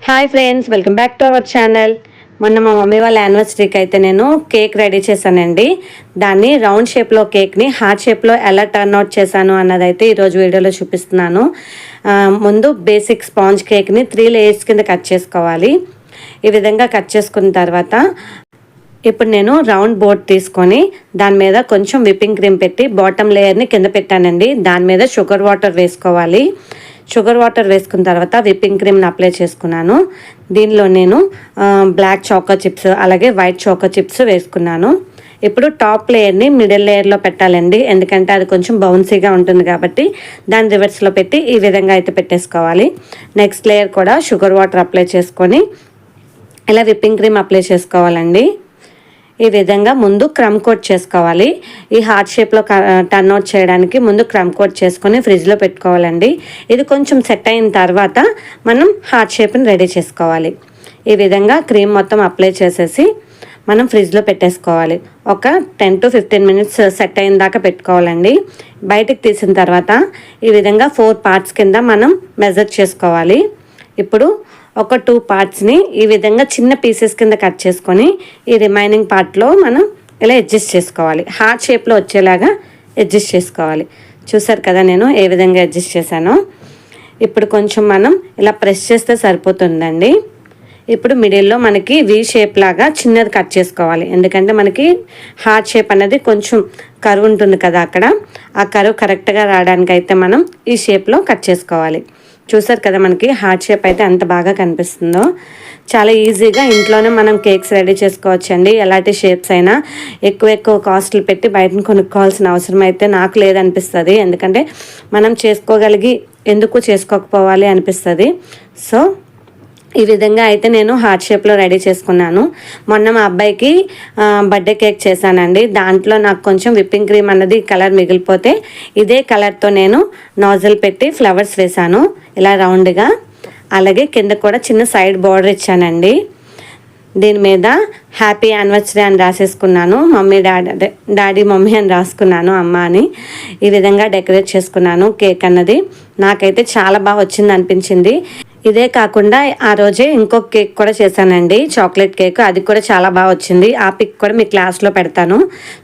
Hi friends, welcome back to our channel. మొన్న మా mummy వాళ్ళ యానివర్సరీకి అయితే నేను కేక్ రెడీ చేశానండి. దాన్ని రౌండ్ షేప్లో కేక్ని హార్ట్ షేప్లో ఎలా టర్న్ అవుట్ చేశాను అన్నదైతే ఈరోజు వీడియోలో చూపిస్తున్నాను. ముందు బేసిక్ స్పాంజ్ కేక్ని 3 లేయర్స్ కింద కట్ చేసుకోవాలి. ఈ విధంగా కట్ చేసుకున్న తర్వాత ఇప్పుడు నేను రౌండ్ బోర్డ్ తీసుకొని దాని మీద కొంచెం విప్పింగ్ క్రీమ్ పెట్టి బాటమ్ లేయర్ని కింద పెట్టానండి. దాని మీద షుగర్ వాటర్ వేసుకోవాలి. షుగర్ వాటర్ వేసుకున్న తర్వాత విప్పింగ్ క్రీమ్ని అప్లై చేసుకున్నాను. దీనిలో నేను బ్లాక్ చాకో చిప్స్ అలాగే వైట్ చాకో చిప్స్ వేసుకున్నాను. ఇప్పుడు టాప్ లేయర్ని మిడిల్ లేయర్లో పెట్టాలండి, ఎందుకంటే అది కొంచెం బౌన్సీగా ఉంటుంది కాబట్టి దాన్ని రివర్స్లో పెట్టి ఈ విధంగా అయితే పెట్టేసుకోవాలి. నెక్స్ట్ లేయర్ కూడా షుగర్ వాటర్ అప్లై చేసుకొని ఇలా విప్పింగ్ క్రీమ్ అప్లై చేసుకోవాలండి. ఈ విధంగా ముందు క్రమ్ కోట్ చేసుకోవాలి. ఈ హార్ట్ షేప్లో టర్న్ అవుట్ చేయడానికి ముందు క్రమ్ కోట్ చేసుకొని ఫ్రిడ్జ్లో పెట్టుకోవాలండి. ఇది కొంచెం సెట్ అయిన తర్వాత మనం హార్ట్ షేప్ని రెడీ చేసుకోవాలి. ఈ విధంగా క్రీమ్ మొత్తం అప్లై చేసేసి మనం ఫ్రిడ్జ్లో పెట్టేసుకోవాలి. ఒక 10 to 15 మినిట్స్ సెట్ అయిన దాకా పెట్టుకోవాలండి. బయటకు తీసిన తర్వాత ఈ విధంగా 4 పార్ట్స్ కింద మనం మెజర్ చేసుకోవాలి. ఇప్పుడు ఒక 2 పార్ట్స్ని ఈ విధంగా చిన్న పీసెస్ కింద కట్ చేసుకొని ఈ రిమైనింగ్ పార్ట్లో మనం ఇలా అడ్జస్ట్ చేసుకోవాలి. హార్ట్ షేప్లో వచ్చేలాగా అడ్జస్ట్ చేసుకోవాలి. చూసారు కదా నేను ఏ విధంగా అడ్జస్ట్ చేశానో. ఇప్పుడు కొంచెం మనం ఇలా ప్రెస్ చేస్తే సరిపోతుందండి. ఇప్పుడు మిడిల్లో మనకి వీ షేప్ లాగా చిన్నది కట్ చేసుకోవాలి, ఎందుకంటే మనకి హార్ట్ షేప్ అనేది కొంచెం కరువు ఉంటుంది కదా, అక్కడ ఆ కరువు కరెక్ట్గా రావడానికి అయితే మనం ఈ షేప్లో కట్ చేసుకోవాలి. చూసారు కదా మనకి హార్ట్ షేప్ అయితే ఎంత బాగా కనిపిస్తుందో. చాలా ఈజీగా ఇంట్లోనే మనం కేక్స్ రెడీ చేసుకోవచ్చండి. ఎలాంటి షేప్స్ అయినా ఎక్కువ కాస్ట్లు పెట్టి బయటను కొనుక్కోవాల్సిన అవసరం అయితే నాకు లేదనిపిస్తుంది, ఎందుకంటే మనం చేసుకోగలిగి ఎందుకు చేసుకోకపోవాలి అనిపిస్తుంది. సో ఈ విధంగా అయితే నేను హార్ట్ షేప్లో రెడీ చేసుకున్నాను. మొన్న మా అబ్బాయికి బర్త్డే కేక్ చేశానండి. దాంట్లో నాకు కొంచెం విప్పింగ్ క్రీమ్ అన్నది కలర్ మిగిలిపోతే ఇదే కలర్తో నేను నాజిల్ పెట్టి ఫ్లవర్స్ వేశాను ఇలా రౌండ్గా. అలాగే కింద కూడా చిన్న సైడ్ బార్డర్ ఇచ్చానండి. దీని మీద హ్యాపీ యానివర్సరీ అని రాసేసుకున్నాను. డాడీ మమ్మీ అని రాసుకున్నాను, అమ్మ అని. ఈ విధంగా డెకరేట్ చేసుకున్నాను కేక్ అన్నది. నాకైతే చాలా బాగా వచ్చింది అనిపించింది. ఇదే కాకుండా ఆ రోజే ఇంకొక కేక్ కూడా చేశానండి, చాక్లెట్ కేక్. అది కూడా చాలా బాగా వచ్చింది. ఆ పిక్ కూడా మీ క్లాస్లో పెడతాను,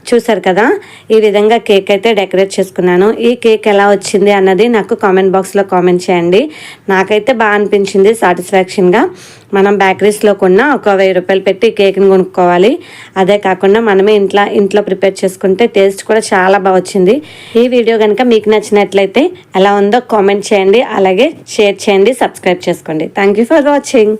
చూసారు కదా. ఈ విధంగా కేక్ అయితే డెకరేట్ చేసుకున్నాను. ఈ కేక్ ఎలా వచ్చింది అన్నది నాకు కామెంట్ బాక్స్లో కామెంట్ చేయండి. నాకైతే బాగా అనిపించింది సాటిస్ఫాక్షన్గా. మనం బేకరీస్లో కొన్న ఒక 1000 రూపాయలు పెట్టి కేక్ని కొనుక్కోవాలి. అదే కాకుండా మనమే ఇంట్లో ప్రిపేర్ చేసుకుంటే టేస్ట్ కూడా చాలా బాగా వచ్చింది. ఈ వీడియో కనుక మీకు నచ్చినట్లయితే ఎలా ఉందో కామెంట్ చేయండి, అలాగే షేర్ చేయండి, సబ్స్క్రైబ్ చేసుకోండి. Thank you for watching.